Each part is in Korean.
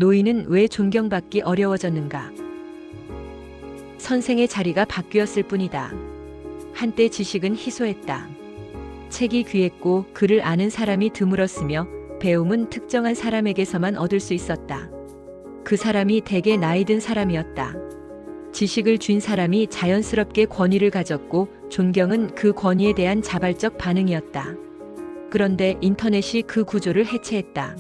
노인은 왜 존경받기 어려워졌는가? 선생의 자리가 바뀌었을 뿐이다. 한때 지식은 희소했다. 책이 귀했고 글을 아는 사람이 드물었으며 배움은 특정한 사람에게서만 얻을 수 있었다. 그 사람이 대개 나이 든 사람이었다. 지식을 쥔 사람이 자연스럽게 권위를 가졌고 존경은 그 권위에 대한 자발적 반응이었다. 그런데 인터넷이 그 구조를 해체했다.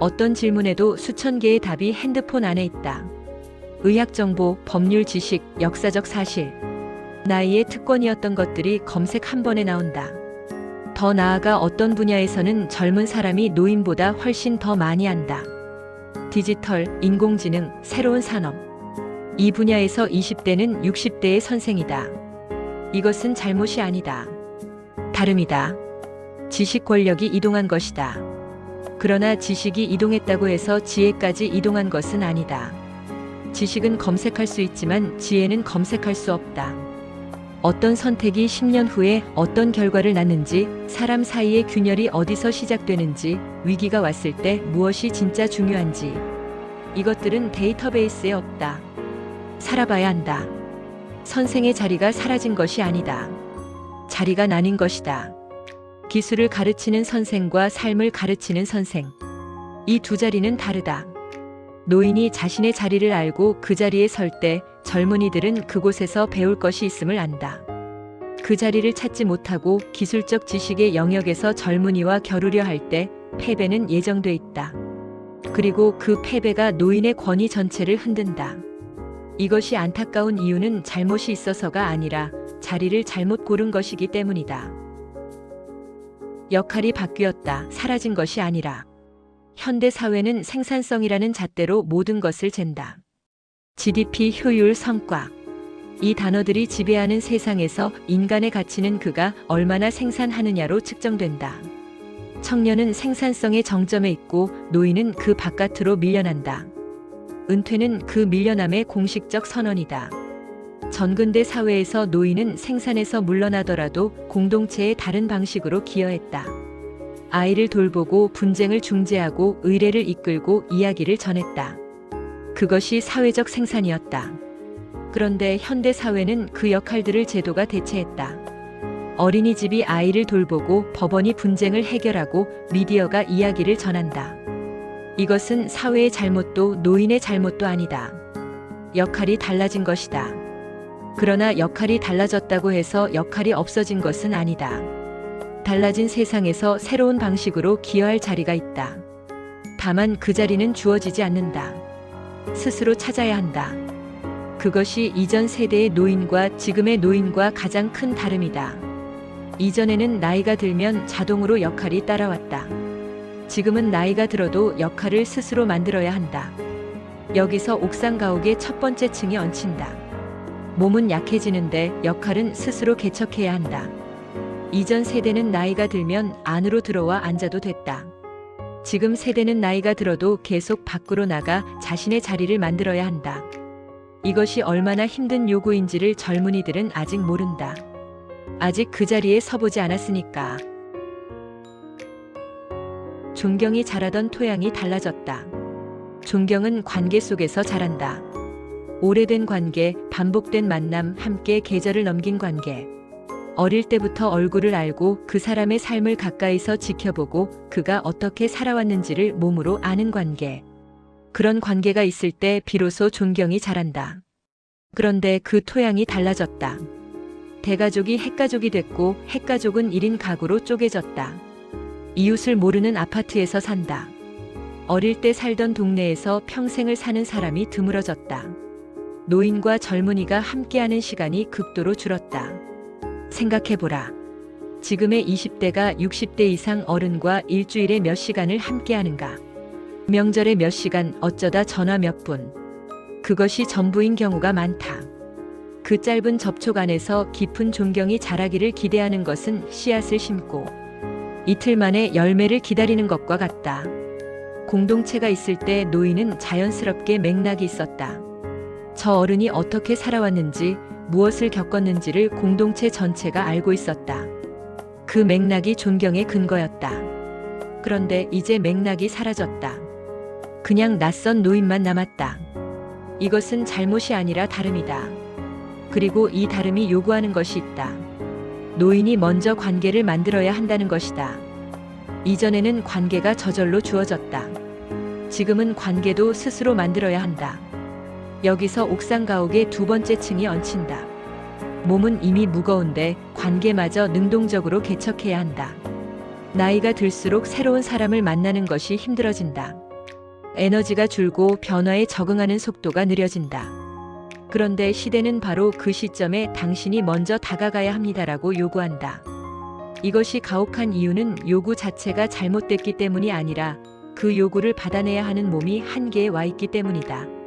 어떤 질문에도 수천 개의 답이 핸드폰 안에 있다. 의학 정보, 법률 지식, 역사적 사실. 나이의 특권이었던 것들이 검색 한 번에 나온다. 더 나아가 어떤 분야에서는 젊은 사람이 노인보다 훨씬 더 많이 안다. 디지털, 인공지능, 새로운 산업. 이 분야에서 20대는 60대의 선생이다. 이것은 잘못이 아니다. 다름이다. 지식 권력이 이동한 것이다. 그러나 지식이 이동했다고 해서 지혜까지 이동한 것은 아니다. 지식은 검색할 수 있지만 지혜는 검색할 수 없다. 어떤 선택이 10년 후에 어떤 결과를 낳는지, 사람 사이의 균열이 어디서 시작되는지, 위기가 왔을 때 무엇이 진짜 중요한지. 이것들은 데이터베이스에 없다. 살아봐야 한다. 선생의 자리가 사라진 것이 아니다. 자리가 나뉜 것이다. 기술을 가르치는 선생과 삶을 가르치는 선생. 이 두 자리는 다르다. 노인이 자신의 자리를 알고 그 자리에 설 때 젊은이들은 그곳에서 배울 것이 있음을 안다. 그 자리를 찾지 못하고 기술적 지식의 영역에서 젊은이와 겨루려 할 때 패배는 예정돼 있다. 그리고 그 패배가 노인의 권위 전체를 흔든다. 이것이 안타까운 이유는 잘못이 있어서가 아니라 자리를 잘못 고른 것이기 때문이다. 역할이 바뀌었다. 사라진 것이 아니라. 현대 사회는 생산성이라는 잣대로 모든 것을 잰다. GDP, 효율, 성과. 이 단어들이 지배하는 세상에서 인간의 가치는 그가 얼마나 생산하느냐로 측정된다. 청년은 생산성의 정점에 있고 노인은 그 바깥으로 밀려난다. 은퇴는 그 밀려남의 공식적 선언이다. 전근대 사회에서 노인은 생산에서 물러나더라도 공동체의 다른 방식으로 기여했다. 아이를 돌보고 분쟁을 중재하고 의례를 이끌고 이야기를 전했다. 그것이 사회적 생산이었다. 그런데 현대 사회는 그 역할들을 제도가 대체했다. 어린이집이 아이를 돌보고 법원이 분쟁을 해결하고 미디어가 이야기를 전한다. 이것은 사회의 잘못도 노인의 잘못도 아니다. 역할이 달라진 것이다. 그러나 역할이 달라졌다고 해서 역할이 없어진 것은 아니다. 달라진 세상에서 새로운 방식으로 기여할 자리가 있다. 다만 그 자리는 주어지지 않는다. 스스로 찾아야 한다. 그것이 이전 세대의 노인과 지금의 노인과 가장 큰 다름이다. 이전에는 나이가 들면 자동으로 역할이 따라왔다. 지금은 나이가 들어도 역할을 스스로 만들어야 한다. 여기서 옥상가옥의 첫 번째 층이 얹힌다. 몸은 약해지는데 역할은 스스로 개척해야 한다. 이전 세대는 나이가 들면 안으로 들어와 앉아도 됐다. 지금 세대는 나이가 들어도 계속 밖으로 나가 자신의 자리를 만들어야 한다. 이것이 얼마나 힘든 요구인지를 젊은이들은 아직 모른다. 아직 그 자리에 서보지 않았으니까. 존경이 자라던 토양이 달라졌다. 존경은 관계 속에서 자란다. 오래된 관계, 반복된 만남, 함께 계절을 넘긴 관계. 어릴 때부터 얼굴을 알고 그 사람의 삶을 가까이서 지켜보고 그가 어떻게 살아왔는지를 몸으로 아는 관계. 그런 관계가 있을 때 비로소 존경이 자란다. 그런데 그 토양이 달라졌다. 대가족이 핵가족이 됐고 핵가족은 1인 가구로 쪼개졌다. 이웃을 모르는 아파트에서 산다. 어릴 때 살던 동네에서 평생을 사는 사람이 드물어졌다. 노인과 젊은이가 함께하는 시간이 극도로 줄었다. 생각해보라. 지금의 20대가 60대 이상 어른과 일주일에 몇 시간을 함께하는가? 명절에 몇 시간, 어쩌다 전화 몇 분. 그것이 전부인 경우가 많다. 그 짧은 접촉 안에서 깊은 존경이 자라기를 기대하는 것은 씨앗을 심고 이틀 만에 열매를 기다리는 것과 같다. 공동체가 있을 때 노인은 자연스럽게 맥락이 있었다. 저 어른이 어떻게 살아왔는지, 무엇을 겪었는지를 공동체 전체가 알고 있었다. 그 맥락이 존경의 근거였다. 그런데 이제 맥락이 사라졌다. 그냥 낯선 노인만 남았다. 이것은 잘못이 아니라 다름이다. 그리고 이 다름이 요구하는 것이 있다. 노인이 먼저 관계를 만들어야 한다는 것이다. 이전에는 관계가 저절로 주어졌다. 지금은 관계도 스스로 만들어야 한다. 여기서 옥상 가옥의 두 번째 층이 얹힌다. 몸은 이미 무거운데 관계마저 능동적으로 개척해야 한다. 나이가 들수록 새로운 사람을 만나는 것이 힘들어진다. 에너지가 줄고 변화에 적응하는 속도가 느려진다. 그런데 시대는 바로 그 시점에 당신이 먼저 다가가야 합니다라고 요구한다. 이것이 가혹한 이유는 요구 자체가 잘못됐기 때문이 아니라 그 요구를 받아내야 하는 몸이 한계에 와 있기 때문이다.